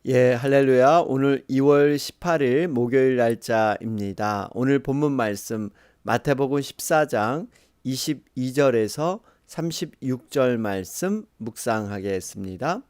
예, 할렐루야. 오늘 2월 18일 목요일 날짜입니다. 오늘 본문 말씀 마태복음 14장 22절에서 36절 말씀 묵상하겠습니다.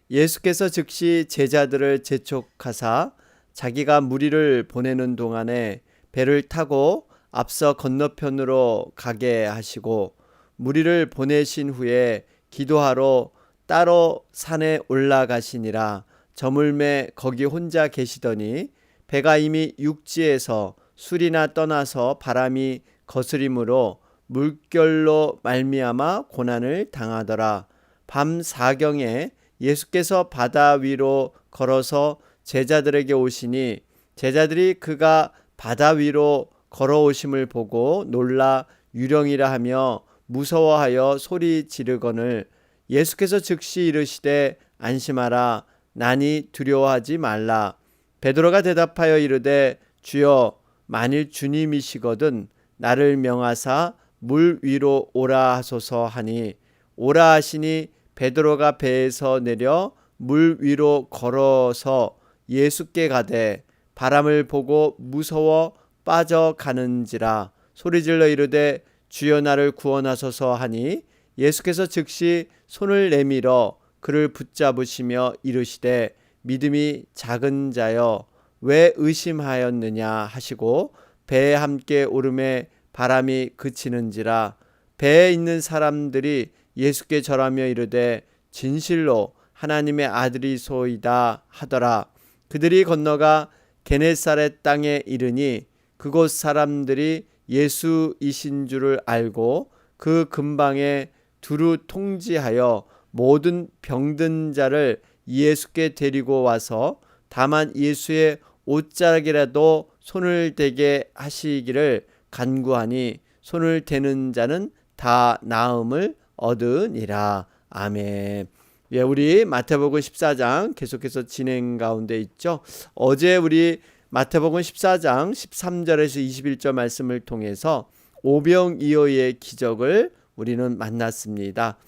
예수께서 즉시 제자들을 재촉하사 자기가 무리를 보내는 동안에 배를 타고 앞서 건너편으로 가게 하시고 무리를 보내신 후에 기도하러 따로 산에 올라가시니라. 저물매 거기 혼자 계시더니 배가 이미 육지에서 술이나 떠나서 바람이 거스림으로 물결로 말미암아 고난을 당하더라. 밤 사경에 예수께서 바다 위로 걸어서 제자들에게 오시니 제자들이 그가 바다 위로 걸어오심을 보고 놀라 유령이라 하며 무서워하여 소리 지르거늘 예수께서 즉시 이르시되 안심하라 나니 두려워하지 말라. 베드로가 대답하여 이르되 주여 만일 주님이시거든 나를 명하사 물 위로 오라 하소서 하니 오라 하시니 베드로가 배에서 내려 물 위로 걸어서 예수께 가되 바람을 보고 무서워 빠져가는지라 소리질러 이르되 주여 나를 구원하소서 하니 예수께서 즉시 손을 내밀어 그를 붙잡으시며 이르시되 믿음이 작은 자여 왜 의심하였느냐 하시고 배에 함께 오름에 바람이 그치는지라 배에 있는 사람들이 예수께 절하며 이르되 진실로 하나님의 아들이소이다 하더라. 그들이 건너가 게네사렛 땅에 이르니 그곳 사람들이 예수이신 줄을 알고 그 근방에 두루 통지하여 모든 병든 자를 예수께 데리고 와서 다만 예수의 옷자락이라도 손을 대게 하시기를 간구하니 손을 대는 자는 다 나음을 얻으니라. 아멘. 예, 우리 마태복음 14장 계속해서 진행 가운데 있죠. 어제 우리 마태복음 14장 13절에서 21절 말씀을 통해서 오병이어의 기적을 우리는 만났습니다.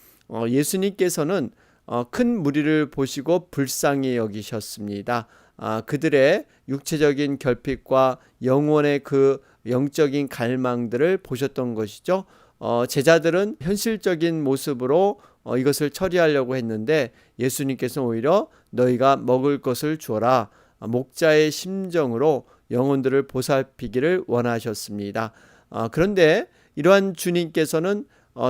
예수님께서는 큰 무리를 보시고 불쌍히 여기셨습니다. 그들의 육체적인 결핍과 영혼의 그 영적인 갈망들을 보셨던 것이죠. 제자들은 현실적인 모습으로 이것을 처리하려고 했는데 예수님께서는 오히려 너희가 먹을 것을 주어라. 목자의 심정으로 영혼들을 보살피기를 원하셨습니다. 그런데 이러한 주님께서는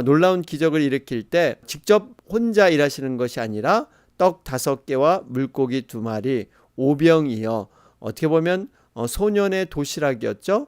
놀라운 기적을 일으킬 때 직접 혼자 일하시는 것이 아니라 떡 5개와 물고기 2마리 오병이어 어떻게 보면 소년의 도시락이었죠.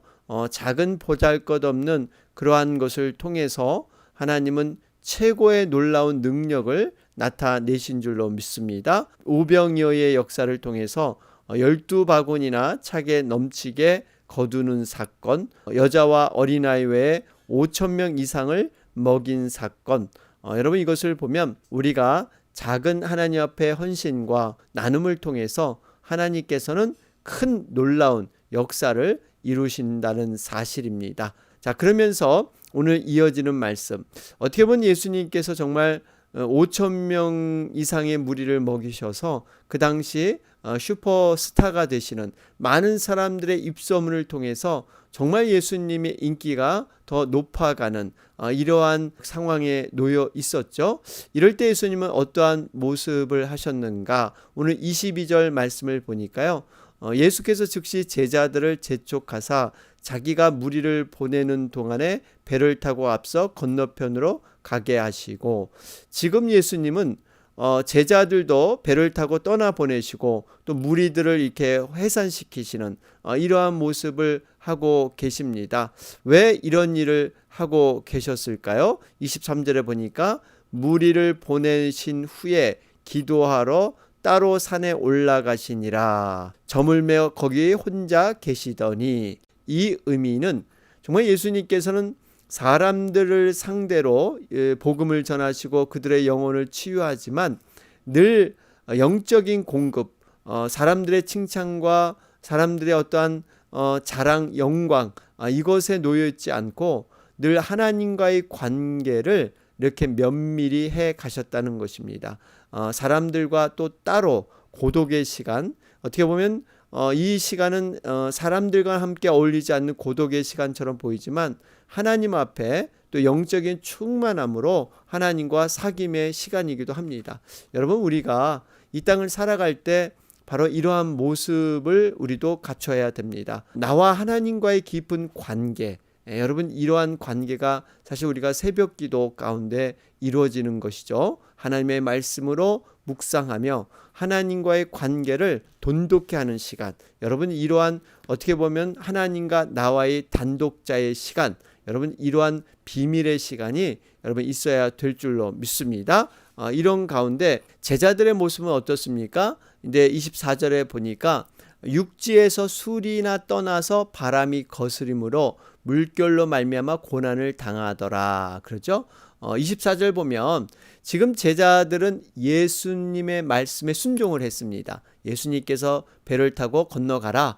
작은 보잘것없는 그러한 것을 통해서 하나님은 최고의 놀라운 능력을 나타내신 줄로 믿습니다. 오병이어의 역사를 통해서 12바구니나 차게 넘치게 거두는 사건, 여자와 어린아이 외에 5,000명 이상을 먹인 사건, 여러분 이것을 보면 우리가 작은 하나님 앞에 헌신과 나눔을 통해서 하나님께서는 큰 놀라운 역사를 이루신다는 사실입니다. 자, 그러면서 오늘 이어지는 말씀, 어떻게 보면 예수님께서 정말 5,000명 이상의 무리를 먹이셔서 그 당시 슈퍼스타가 되시는 많은 사람들의 입소문을 통해서 정말 예수님의 인기가 더 높아가는 이러한 상황에 놓여 있었죠. 이럴 때 예수님은 어떠한 모습을 하셨는가? 오늘 22절 말씀을 보니까요. 예수께서 즉시 제자들을 재촉하사 자기가 무리를 보내는 동안에 배를 타고 앞서 건너편으로 가게 하시고, 지금 예수님은 제자들도 배를 타고 떠나보내시고 또 무리들을 이렇게 해산시키시는 이러한 모습을 하고 계십니다. 왜 이런 일을 하고 계셨을까요? 23절에 보니까 무리를 보내신 후에 기도하러 따로 산에 올라가시니라. 저물매 거기 혼자 계시더니, 이 의미는 정말 예수님께서는 사람들을 상대로 복음을 전하시고 그들의 영혼을 치유하지만 늘 영적인 공급, 사람들의 칭찬과 사람들의 어떠한 자랑, 영광, 이것에 놓여 있지 않고 늘 하나님과의 관계를 이렇게 면밀히 해 가셨다는 것입니다. 사람들과 또 따로 고독의 시간, 어떻게 보면 이 시간은 사람들과 함께 어울리지 않는 고독의 시간처럼 보이지만 하나님 앞에 또 영적인 충만함으로 하나님과 사귐의 시간이기도 합니다. 여러분, 우리가 이 땅을 살아갈 때 바로 이러한 모습을 우리도 갖춰야 됩니다. 나와 하나님과의 깊은 관계, 여러분, 이러한 관계가 사실 우리가 새벽 기도 가운데 이루어지는 것이죠. 하나님의 말씀으로 묵상하며 하나님과의 관계를 돈독히 하는 시간, 여러분, 이러한 어떻게 보면 하나님과 나와의 단독자의 시간, 여러분, 이러한 비밀의 시간이 여러분 있어야 될 줄로 믿습니다. 이런 가운데 제자들의 모습은 어떻습니까? 근데 24절에 보니까 육지에서 술이나 떠나서 바람이 거스림으로 물결로 말미암아 고난을 당하더라. 그렇죠? 24절 보면 지금 제자들은 예수님의 말씀에 순종을 했습니다. 예수님께서 배를 타고 건너가라.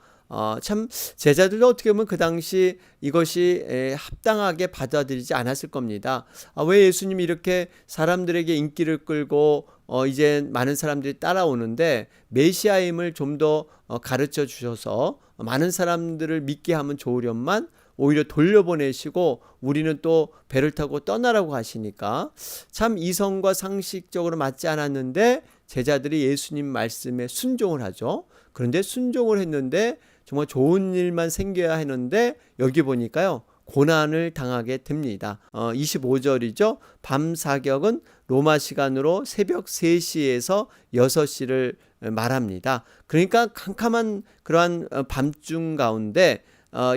참 제자들도 어떻게 보면 그 당시 이것이 합당하게 받아들이지 않았을 겁니다. 왜 예수님이 이렇게 사람들에게 인기를 끌고 이제 많은 사람들이 따라오는데 메시아임을 좀 더 가르쳐 주셔서 많은 사람들을 믿게 하면 좋으련만 오히려 돌려보내시고 우리는 또 배를 타고 떠나라고 하시니까 참 이성과 상식적으로 맞지 않았는데 제자들이 예수님 말씀에 순종을 하죠. 그런데 순종을 했는데 정말 좋은 일만 생겨야 하는데 여기 보니까요, 고난을 당하게 됩니다. 25절이죠. 밤 사격은 로마 시간으로 새벽 3시에서 6시를 말합니다. 그러니까 캄캄한 그러한 밤중 가운데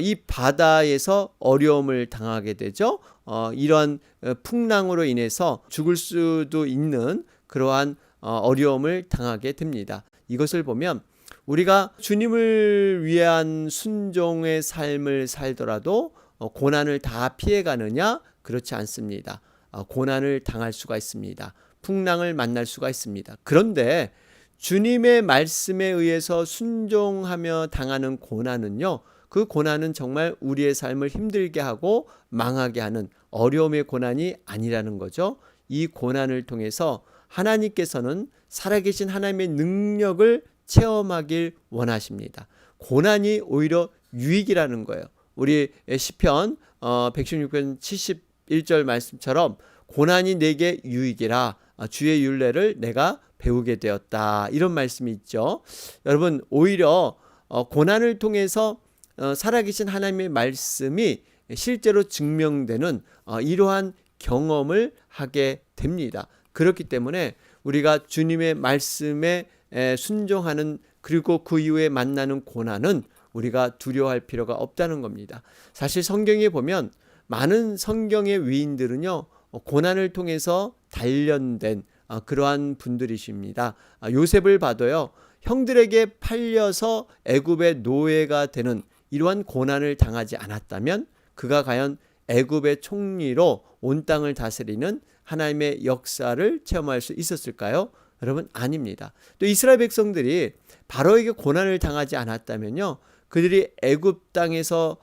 이 바다에서 어려움을 당하게 되죠. 이러한 풍랑으로 인해서 죽을 수도 있는 그러한 어려움을 당하게 됩니다. 이것을 보면 우리가 주님을 위한 순종의 삶을 살더라도 고난을 다 피해가느냐? 그렇지 않습니다. 고난을 당할 수가 있습니다. 풍랑을 만날 수가 있습니다. 그런데 주님의 말씀에 의해서 순종하며 당하는 고난은요, 그 고난은 정말 우리의 삶을 힘들게 하고 망하게 하는 어려움의 고난이 아니라는 거죠. 이 고난을 통해서 하나님께서는 살아계신 하나님의 능력을 체험하길 원하십니다. 고난이 오히려 유익이라는 거예요. 우리 시편 116편 71절 말씀처럼 고난이 내게 유익이라 주의 율례를 내가 배우게 되었다. 이런 말씀이 있죠. 여러분, 오히려 고난을 통해서 살아계신 하나님의 말씀이 실제로 증명되는 이러한 경험을 하게 됩니다. 그렇기 때문에 우리가 주님의 말씀에 순종하는, 그리고 그 이후에 만나는 고난은 우리가 두려워할 필요가 없다는 겁니다. 사실 성경에 보면 많은 성경의 위인들은요, 고난을 통해서 단련된 그러한 분들이십니다. 요셉을 봐도요, 형들에게 팔려서 애굽의 노예가 되는 이러한 고난을 당하지 않았다면 그가 과연 애굽의 총리로 온 땅을 다스리는 하나님의 역사를 체험할 수 있었을까요? 여러분, 아닙니다. 또 이스라엘 백성들이 바로에게 고난을 당하지 않았다면요, 그들이 애굽 땅에서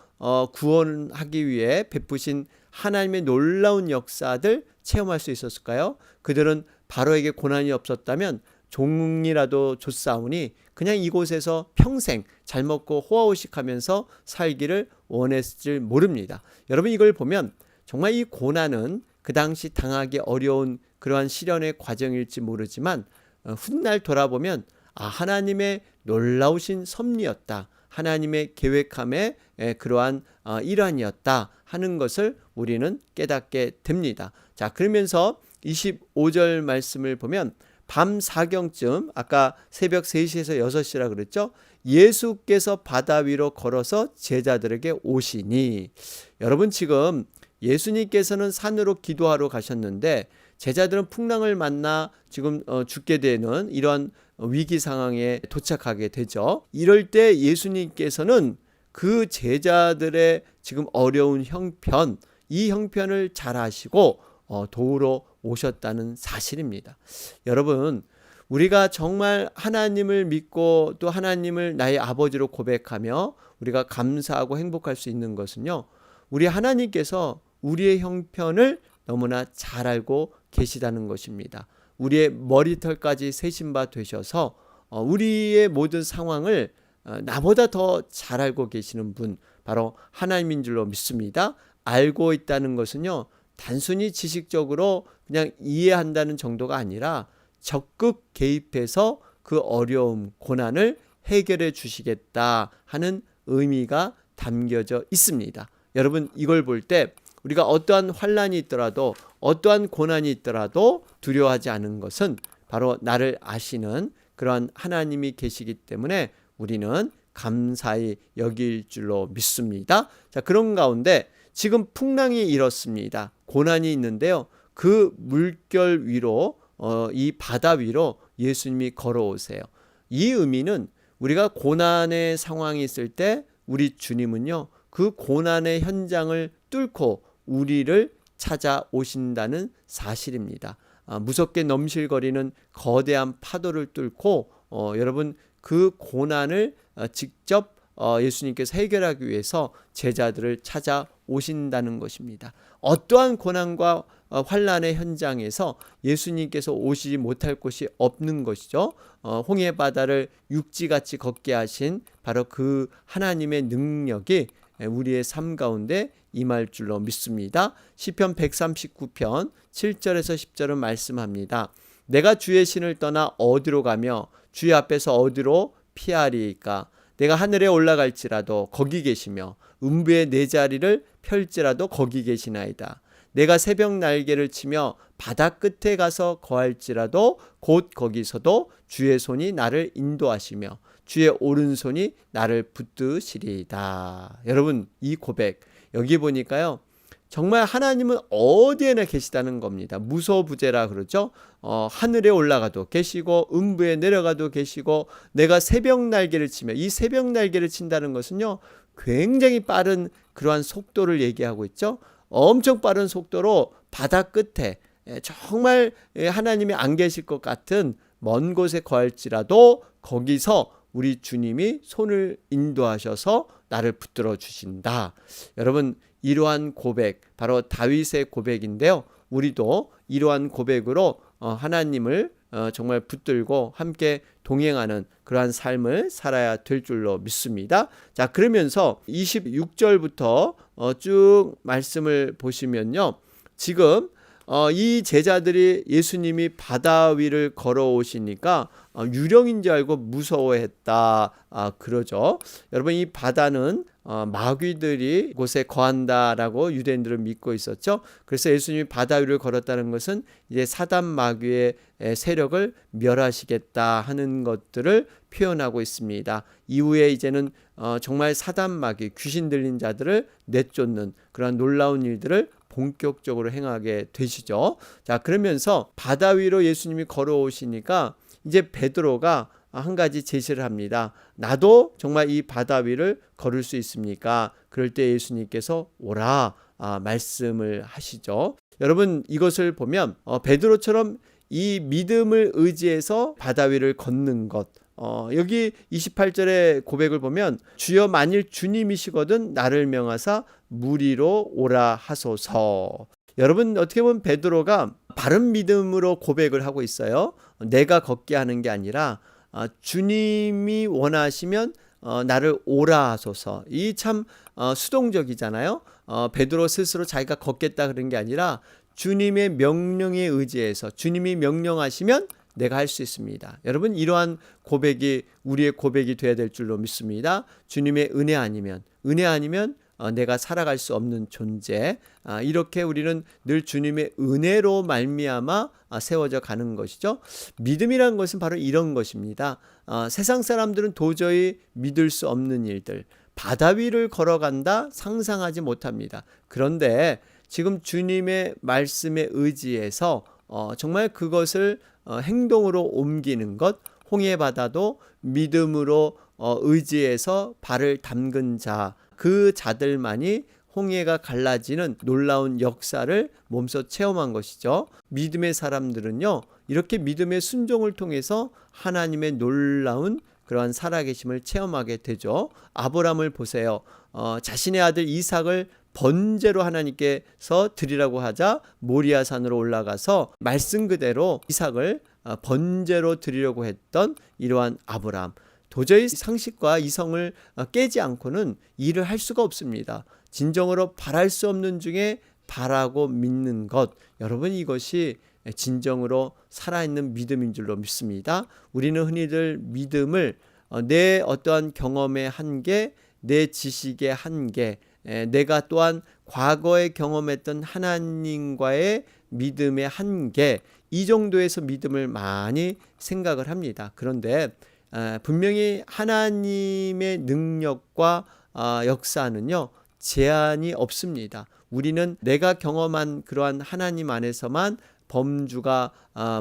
구원하기 위해 베푸신 하나님의 놀라운 역사들 체험할 수 있었을까요? 그들은 바로에게 고난이 없었다면 종이라도 줬사오니 그냥 이곳에서 평생 잘 먹고 호화호식하면서 살기를 원했을 모릅니다. 여러분, 이걸 보면 정말 이 고난은 그 당시 당하기 어려운 그러한 시련의 과정일지 모르지만 훗날 돌아보면 하나님의 놀라우신 섭리였다, 하나님의 계획함의 그러한 일환이었다 하는 것을 우리는 깨닫게 됩니다. 자, 그러면서 25절 말씀을 보면 밤 사경쯤, 아까 새벽 3시에서 6시라 그랬죠. 예수께서 바다 위로 걸어서 제자들에게 오시니, 여러분, 지금 예수님께서는 산으로 기도하러 가셨는데 제자들은 풍랑을 만나 지금 죽게 되는 이런 위기 상황에 도착하게 되죠. 이럴 때 예수님께서는 그 제자들의 지금 어려운 형편, 이 형편을 잘 아시고 도우러 오셨다는 사실입니다. 여러분, 우리가 정말 하나님을 믿고 또 하나님을 나의 아버지로 고백하며 우리가 감사하고 행복할 수 있는 것은요, 우리 하나님께서 우리의 형편을 너무나 잘 알고 계시다는 것입니다. 우리의 머리털까지 세신 바 되셔서 우리의 모든 상황을 나보다 더 잘 알고 계시는 분, 바로 하나님인 줄로 믿습니다. 알고 있다는 것은요, 단순히 지식적으로 그냥 이해한다는 정도가 아니라 적극 개입해서 그 어려움, 고난을 해결해 주시겠다 하는 의미가 담겨져 있습니다. 여러분, 이걸 볼 때 우리가 어떠한 환난이 있더라도, 어떠한 고난이 있더라도 두려워하지 않은 것은 바로 나를 아시는 그러한 하나님이 계시기 때문에 우리는 감사히 여길 줄로 믿습니다. 자, 그런 가운데 지금 풍랑이 일었습니다. 고난이 있는데요, 그 물결 위로, 이 바다 위로 예수님이 걸어오세요. 이 의미는 우리가 고난의 상황이 있을 때 우리 주님은요, 그 고난의 현장을 뚫고 우리를 찾아오신다는 사실입니다. 무섭게 넘실거리는 거대한 파도를 뚫고 여러분, 그 고난을 직접 예수님께서 해결하기 위해서 제자들을 찾아오신다는 것입니다. 어떠한 고난과 환난의 현장에서 예수님께서 오시지 못할 곳이 없는 것이죠. 홍해 바다를 육지같이 걷게 하신 바로 그 하나님의 능력이 우리의 삶 가운데 임할 줄로 믿습니다. 시편 139편 7절에서 10절은 말씀합니다. 내가 주의 신을 떠나 어디로 가며 주의 앞에서 어디로 피하리이까? 내가 하늘에 올라갈지라도 거기 계시며 음부의 내 자리를 펼지라도 거기 계시나이다. 내가 새벽 날개를 치며 바다 끝에 가서 거할지라도 곧 거기서도 주의 손이 나를 인도하시며 주의 오른손이 나를 붙드시리이다. 여러분, 이 고백 여기 보니까요, 정말 하나님은 어디에나 계시다는 겁니다. 무소부재라 그러죠. 하늘에 올라가도 계시고 음부에 내려가도 계시고, 내가 새벽 날개를 치며, 이 새벽 날개를 친다는 것은요, 굉장히 빠른 그러한 속도를 얘기하고 있죠. 엄청 빠른 속도로 바다 끝에 정말 하나님이 안 계실 것 같은 먼 곳에 거할지라도 거기서 우리 주님이 손을 인도하셔서 나를 붙들어 주신다. 여러분, 이러한 고백, 바로 다윗의 고백인데요, 우리도 이러한 고백으로 하나님을 정말 붙들고 함께 동행하는 그러한 삶을 살아야 될 줄로 믿습니다. 자, 그러면서 26절부터 쭉 말씀을 보시면요, 지금 이 제자들이 예수님이 바다 위를 걸어오시니까 유령인 줄 알고 무서워했다, 그러죠. 여러분, 이 바다는 마귀들이 곳에 거한다라고 유대인들은 믿고 있었죠. 그래서 예수님이 바다 위를 걸었다는 것은 이제 사단 마귀의 세력을 멸하시겠다 하는 것들을 표현하고 있습니다. 이후에 이제는 정말 사단 마귀, 귀신 들린 자들을 내쫓는 그런 놀라운 일들을 본격적으로 행하게 되시죠. 자, 그러면서 바다 위로 예수님이 걸어오시니까 이제 베드로가 한 가지 제시를 합니다. 나도 정말 이 바다 위를 걸을 수 있습니까? 그럴 때 예수님께서 오라 말씀을 하시죠. 여러분, 이것을 보면 베드로처럼 이 믿음을 의지해서 바다 위를 걷는 것, 여기 28절의 고백을 보면 주여 만일 주님이시거든 나를 명하사 물 위로 오라 하소서. 여러분, 어떻게 보면 베드로가 바른 믿음으로 고백을 하고 있어요. 내가 걷게 하는 게 아니라 주님이 원하시면 나를 오라 하소서. 이 참 수동적이잖아요. 베드로 스스로 자기가 걷겠다 그런 게 아니라 주님의 명령에 의지해서 주님이 명령하시면 내가 할 수 있습니다. 여러분, 이러한 고백이 우리의 고백이 되어야 될 줄로 믿습니다. 주님의 은혜 아니면 내가 살아갈 수 없는 존재, 이렇게 우리는 늘 주님의 은혜로 말미암아 세워져 가는 것이죠. 믿음이라는 것은 바로 이런 것입니다. 세상 사람들은 도저히 믿을 수 없는 일들, 바다 위를 걸어간다 상상하지 못합니다. 그런데 지금 주님의 말씀에 의지해서 정말 그것을 행동으로 옮기는 것, 홍해 바다도 믿음으로 의지해서 발을 담근 자, 그 자들만이 홍해가 갈라지는 놀라운 역사를 몸소 체험한 것이죠. 믿음의 사람들은요, 이렇게 믿음의 순종을 통해서 하나님의 놀라운 그러한 살아계심을 체험하게 되죠. 아브라함을 보세요. 자신의 아들 이삭을 번제로 하나님께서 드리라고 하자 모리아 산으로 올라가서 말씀 그대로 이삭을 번제로 드리려고 했던 이러한 아브라함, 도저히 상식과 이성을 깨지 않고는 일을 할 수가 없습니다. 진정으로 바랄 수 없는 중에 바라고 믿는 것, 여러분 이것이 진정으로 살아있는 믿음인 줄로 믿습니다. 우리는 흔히들 믿음을 내 어떠한 경험의 한계, 내 지식의 한계, 내가 또한 과거에 경험했던 하나님과의 믿음의 한계, 이 정도에서 믿음을 많이 생각을 합니다. 그런데 분명히 하나님의 능력과 역사는요, 제한이 없습니다. 우리는 내가 경험한 그러한 하나님 안에서만 범주가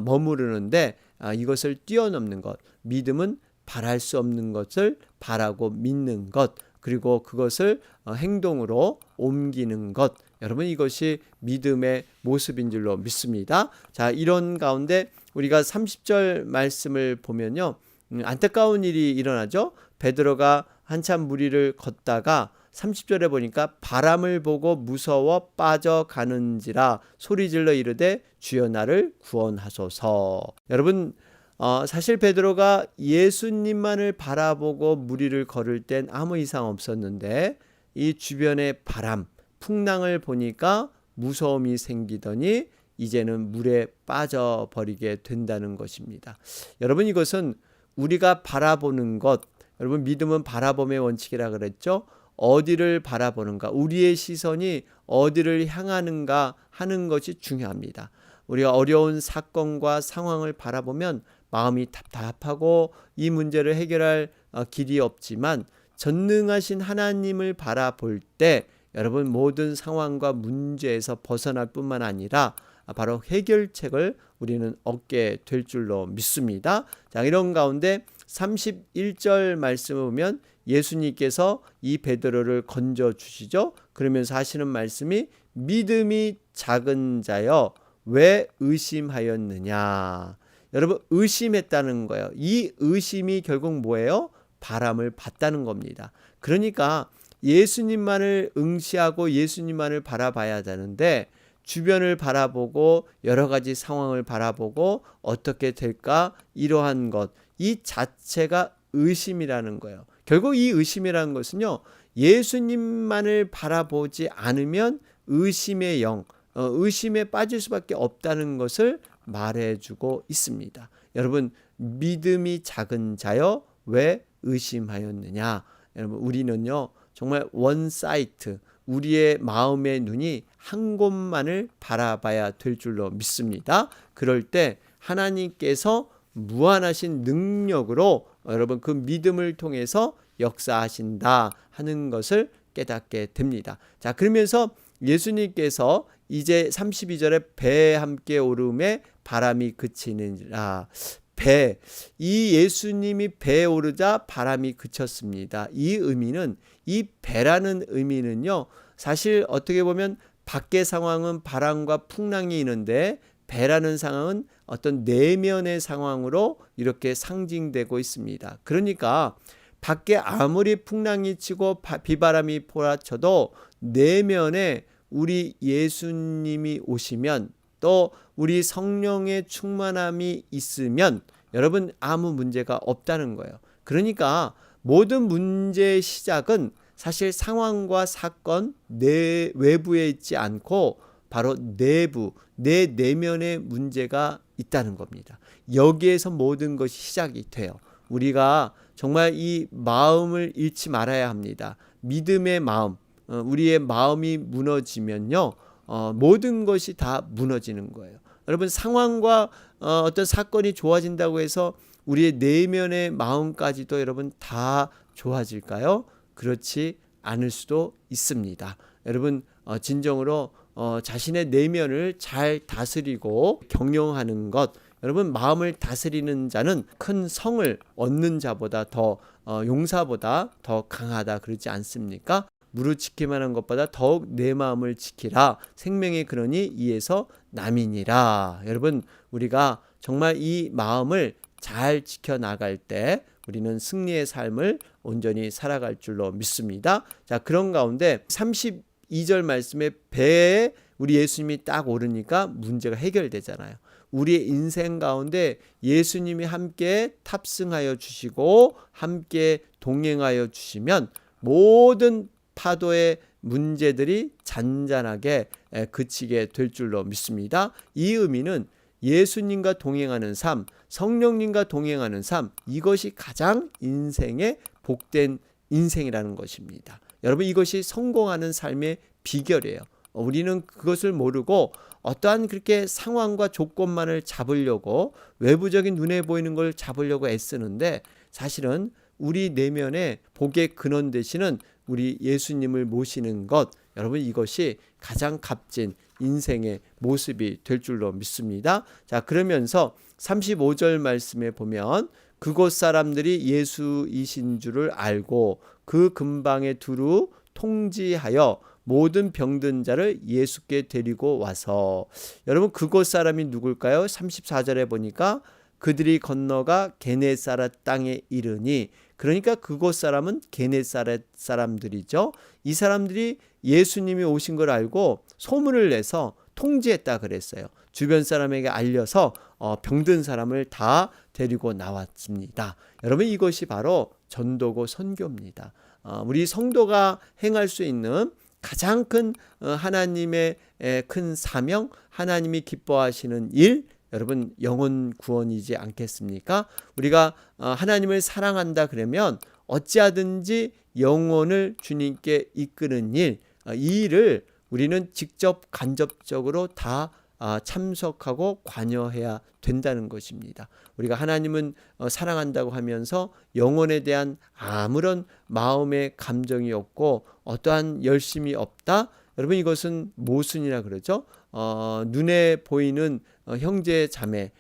머무르는데 이것을 뛰어넘는 것, 믿음은 바랄 수 없는 것을 바라고 믿는 것, 그리고 그것을 행동으로 옮기는 것, 여러분 이것이 믿음의 모습인 줄로 믿습니다. 자, 이런 가운데 우리가 30절 말씀을 보면요, 안타까운 일이 일어나죠. 베드로가 한참 무리를 걷다가 30절에 보니까 바람을 보고 무서워 빠져가는지라 소리질러 이르되 주여 나를 구원하소서. 여러분 사실 베드로가 예수님만을 바라보고 무리를 걸을 땐 아무 이상 없었는데 이 주변의 바람, 풍랑을 보니까 무서움이 생기더니 이제는 물에 빠져버리게 된다는 것입니다. 여러분 이것은 우리가 바라보는 것, 여러분 믿음은 바라봄의 원칙이라 그랬죠. 어디를 바라보는가, 우리의 시선이 어디를 향하는가 하는 것이 중요합니다. 우리가 어려운 사건과 상황을 바라보면 마음이 답답하고 이 문제를 해결할 길이 없지만 전능하신 하나님을 바라볼 때 여러분 모든 상황과 문제에서 벗어날 뿐만 아니라 바로 해결책을 우리는 얻게 될 줄로 믿습니다. 자, 이런 가운데 31절 말씀을 보면 예수님께서 이 베드로를 건져 주시죠. 그러면서 하시는 말씀이 믿음이 작은 자여 왜 의심하였느냐. 여러분 의심했다는 거예요. 이 의심이 결국 뭐예요? 바람을 봤다는 겁니다. 그러니까 예수님만을 응시하고 예수님만을 바라봐야 되는데 주변을 바라보고 여러 가지 상황을 바라보고 어떻게 될까 이러한 것, 이 자체가 의심이라는 거예요. 결국 이 의심이라는 것은요, 예수님만을 바라보지 않으면 의심의 영, 의심에 빠질 수밖에 없다는 것을 말해주고 있습니다. 여러분 믿음이 작은 자여 왜 의심하였느냐. 여러분 우리는요 정말 원사이트, 우리의 마음의 눈이 한 곳만을 바라봐야 될 줄로 믿습니다. 그럴 때 하나님께서 무한하신 능력으로 여러분 그 믿음을 통해서 역사하신다 하는 것을 깨닫게 됩니다. 자, 그러면서 예수님께서 이제 32절에 배에 함께 오름에 바람이 그치느니라. 배, 이 예수님이 배에 오르자 바람이 그쳤습니다. 이 의미는, 이 배라는 의미는요, 사실 어떻게 보면 밖의 상황은 바람과 풍랑이 있는데 배라는 상황은 어떤 내면의 상황으로 이렇게 상징되고 있습니다. 그러니까 밖에 아무리 풍랑이 치고 비바람이 몰아쳐도 내면에 우리 예수님이 오시면 또 우리 성령의 충만함이 있으면 여러분 아무 문제가 없다는 거예요. 그러니까 모든 문제의 시작은 사실 상황과 사건 내 외부에 있지 않고 바로 내부, 내 내면의 문제가 있다는 겁니다. 여기에서 모든 것이 시작이 돼요. 우리가 정말 이 마음을 잃지 말아야 합니다. 믿음의 마음, 우리의 마음이 무너지면요, 모든 것이 다 무너지는 거예요. 여러분 상황과 어떤 사건이 좋아진다고 해서 우리의 내면의 마음까지도 여러분 다 좋아질까요? 그렇지 않을 수도 있습니다. 여러분 진정으로 자신의 내면을 잘 다스리고 경영하는 것, 여러분 마음을 다스리는 자는 큰 성을 얻는 자보다 더 용사보다 더 강하다 그러지 않습니까? 무릇 지키만 한 것보다 더욱 내 마음을 지키라. 생명의 근원이 이에서 남이니라. 여러분 우리가 정말 이 마음을 잘 지켜나갈 때 우리는 승리의 삶을 온전히 살아갈 줄로 믿습니다. 자, 그런 가운데 32절 말씀에 배에 우리 예수님이 딱 오르니까 문제가 해결되잖아요. 우리의 인생 가운데 예수님이 함께 탑승하여 주시고 함께 동행하여 주시면 모든 파도의 문제들이 잔잔하게 그치게 될 줄로 믿습니다. 이 의미는 예수님과 동행하는 삶, 성령님과 동행하는 삶, 이것이 가장 인생의 복된 인생이라는 것입니다. 여러분, 이것이 성공하는 삶의 비결이에요. 우리는 그것을 모르고 어떠한 그렇게 상황과 조건만을 잡으려고 외부적인 눈에 보이는 걸 잡으려고 애쓰는데, 사실은 우리 내면에 복의 근원 되시는 우리 예수님을 모시는 것, 여러분, 이것이 가장 값진 인생의 모습이 될 줄로 믿습니다. 자, 그러면서 35절 말씀에 보면 그곳 사람들이 예수이신 줄을 알고 그 근방에 두루 통지하여 모든 병든 자를 예수께 데리고 와서, 여러분, 그곳 사람이 누굴까요? 34절에 보니까 그들이 건너가 게네사렛 땅에 이르니, 그러니까 그곳 사람은 게네사렛 사람들이죠. 이 사람들이 예수님이 오신 걸 알고 소문을 내서 통지했다 그랬어요. 주변 사람에게 알려서 병든 사람을 다 데리고 나왔습니다. 여러분, 이것이 바로 전도고 선교입니다. 우리 성도가 행할 수 있는 가장 큰 하나님의 큰 사명, 하나님이 기뻐하시는 일, 여러분, 영혼 구원이지 않겠습니까? 우리가 하나님을 사랑한다 그러면 어찌하든지 영혼을 주님께 이끄는 일, 이 일을 우리는 직접 간접적으로 다 참석하고 관여해야 된다는 것입니다. 우리가 하나님은 사랑한다고 하면서 영혼에 대한 아무런 마음의 감정이 없고 어떠한 열심이 없다? 여러분, 이것은 모순이라 그러죠. 눈에 보이는 형제 자매,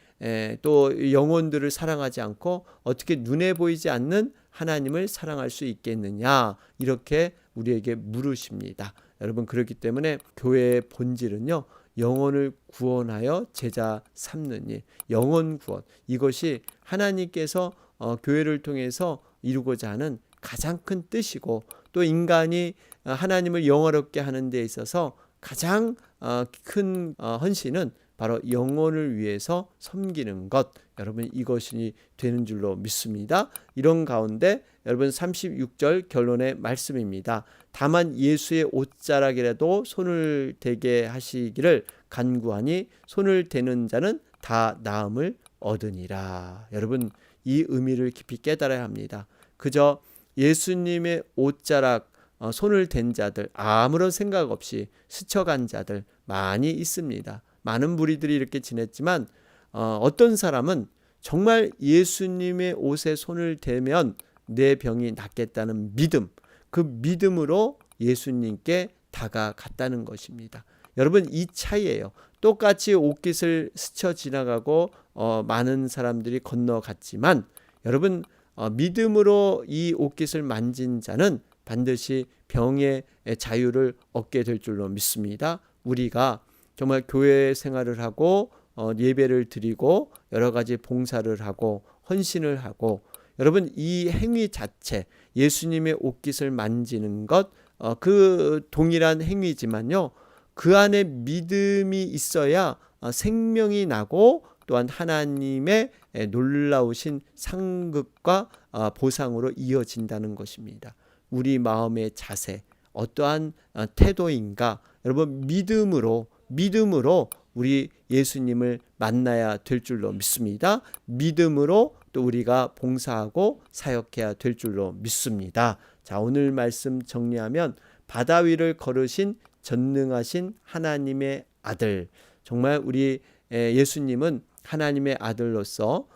또 영혼들을 사랑하지 않고 어떻게 눈에 보이지 않는 하나님을 사랑할 수 있겠느냐, 이렇게 우리에게 물으십니다. 여러분, 그렇기 때문에 교회의 본질은요, 영혼을 구원하여 제자 삼는 일, 영혼 구원, 이것이 하나님께서 교회를 통해서 이루고자 하는 가장 큰 뜻이고, 또 인간이 하나님을 영화롭게 하는 데 있어서 가장 큰 헌신은 바로 영혼을 위해서 섬기는 것, 여러분, 이것이 되는 줄로 믿습니다. 이런 가운데 여러분, 36절 결론의 말씀입니다. 다만 예수의 옷자락이라도 손을 대게 하시기를 간구하니 손을 대는 자는 다 나음을 얻으니라. 여러분, 이 의미를 깊이 깨달아야 합니다. 그저 예수님의 옷자락 손을 댄 자들, 아무런 생각 없이 스쳐간 자들 많이 있습니다. 많은 무리들이 이렇게 지냈지만 어떤 사람은 정말 예수님의 옷에 손을 대면 내 병이 낫겠다는 믿음, 그 믿음으로 예수님께 다가갔다는 것입니다. 여러분, 이 차이예요. 똑같이 옷깃을 스쳐 지나가고 많은 사람들이 건너갔지만, 여러분, 믿음으로 이 옷깃을 만진 자는 반드시 병의 자유를 얻게 될 줄로 믿습니다. 우리가 정말 교회 생활을 하고 예배를 드리고 여러 가지 봉사를 하고 헌신을 하고, 여러분, 이 행위 자체, 예수님의 옷깃을 만지는 것, 그 동일한 행위지만요, 그 안에 믿음이 있어야 생명이 나고 또한 하나님의 놀라우신 상급과 보상으로 이어진다는 것입니다. 우리 마음의 자세, 어떠한 태도인가, 여러분, 믿음으로 우리 예수님을 만나야 될 줄로 믿습니다. 믿음으로 또 우리가 봉사하고 사역해야 될 줄로 믿습니다. 자, 오늘 말씀 정리하면 바다 위를 걸으신 전능하신 하나님의 아들, 정말 우리 예수님은 하나님의 아들로서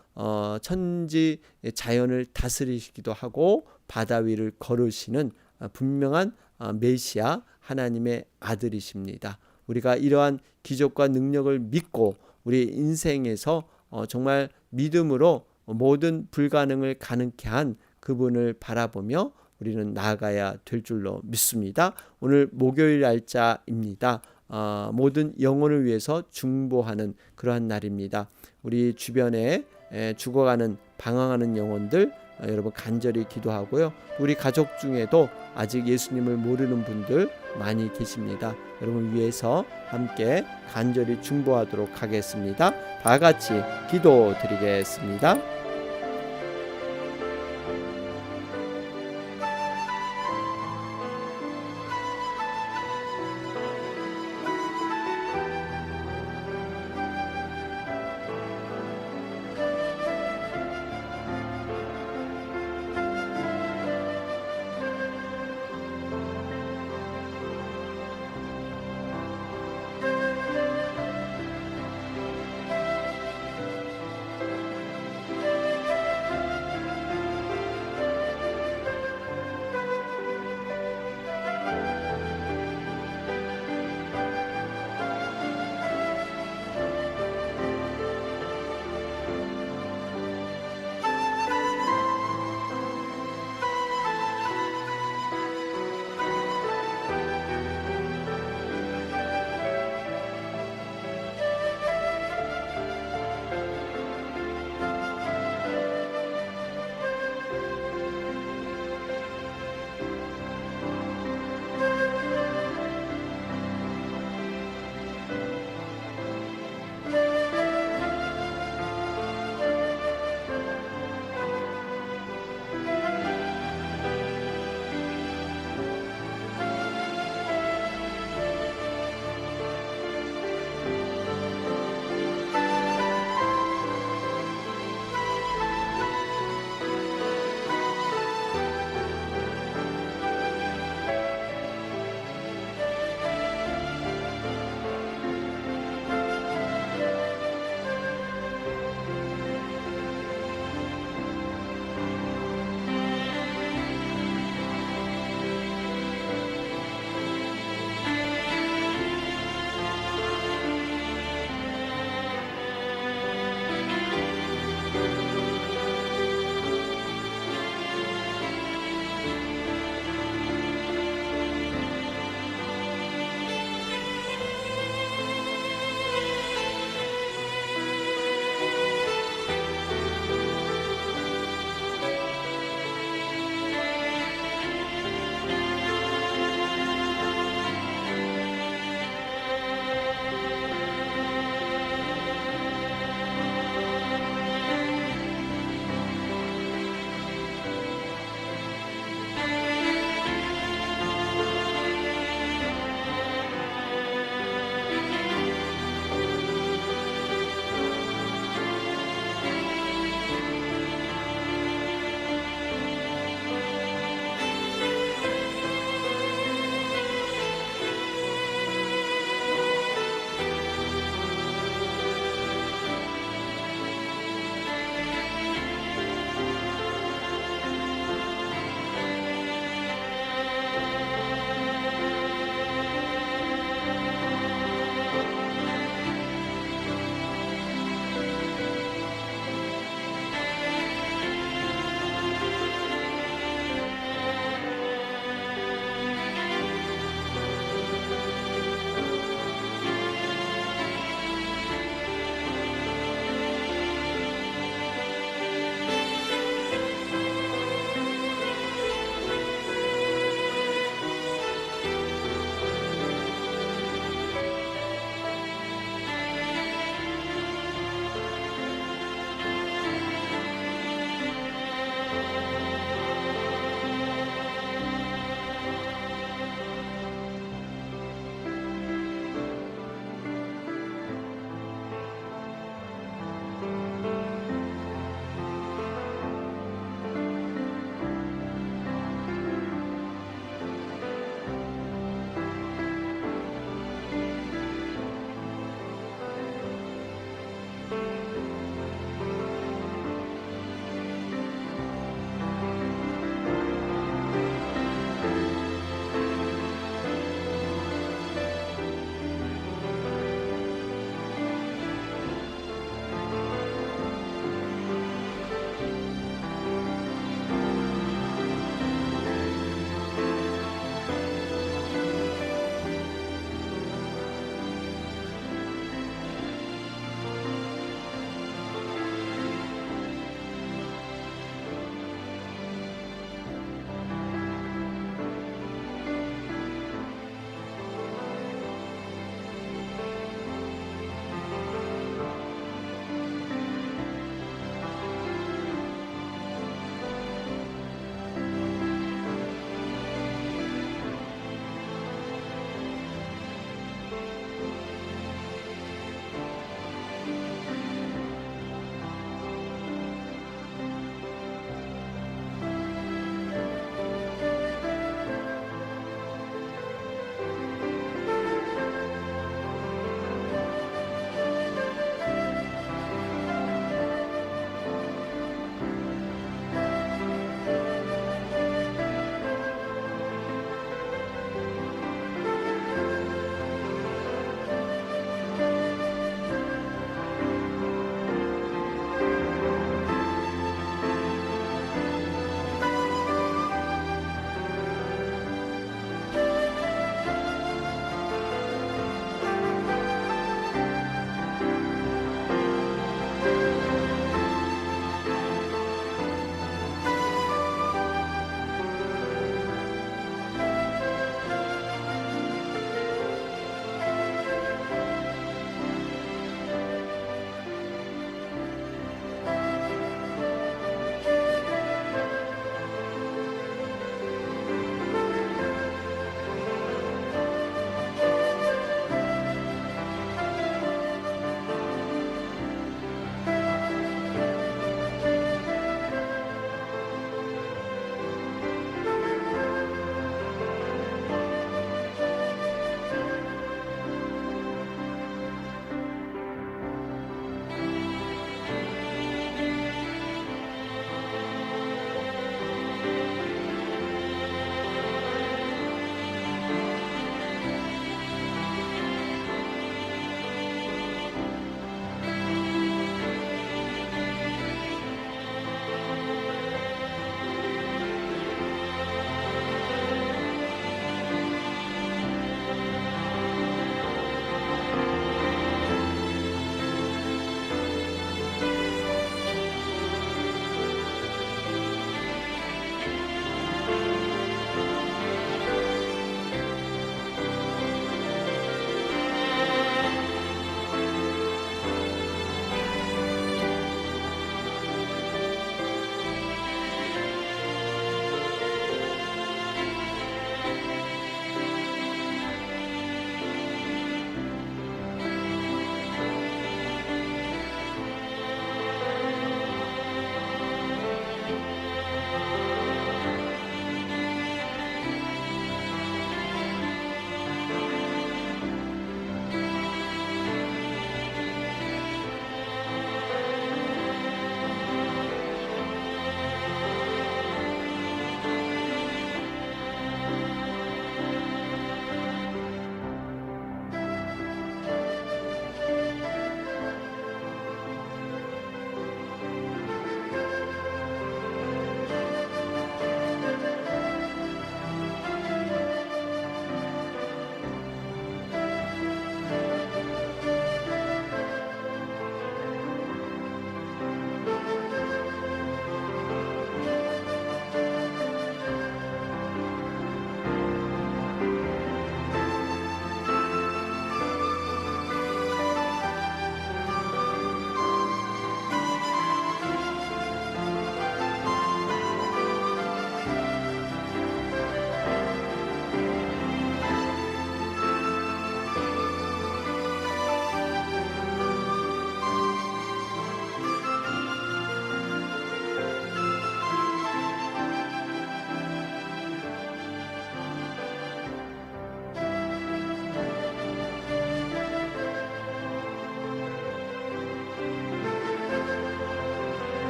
천지 자연을 다스리시기도 하고 바다 위를 걸으시는 분명한 메시아 하나님의 아들이십니다. 우리가 이러한 기적과 능력을 믿고 우리 인생에서 정말 믿음으로 모든 불가능을 가능케 한 그분을 바라보며 우리는 나아가야 될 줄로 믿습니다. 오늘 목요일 날짜입니다. 모든 영혼을 위해서 중보하는 그러한 날입니다. 우리 주변에 죽어가는 방황하는 영혼들, 여러분 간절히 기도하고요. 우리 가족 중에도 아직 예수님을 모르는 분들 많이 계십니다. 여러분 위해서 함께 간절히 중보하도록 하겠습니다. 다 같이 기도드리겠습니다.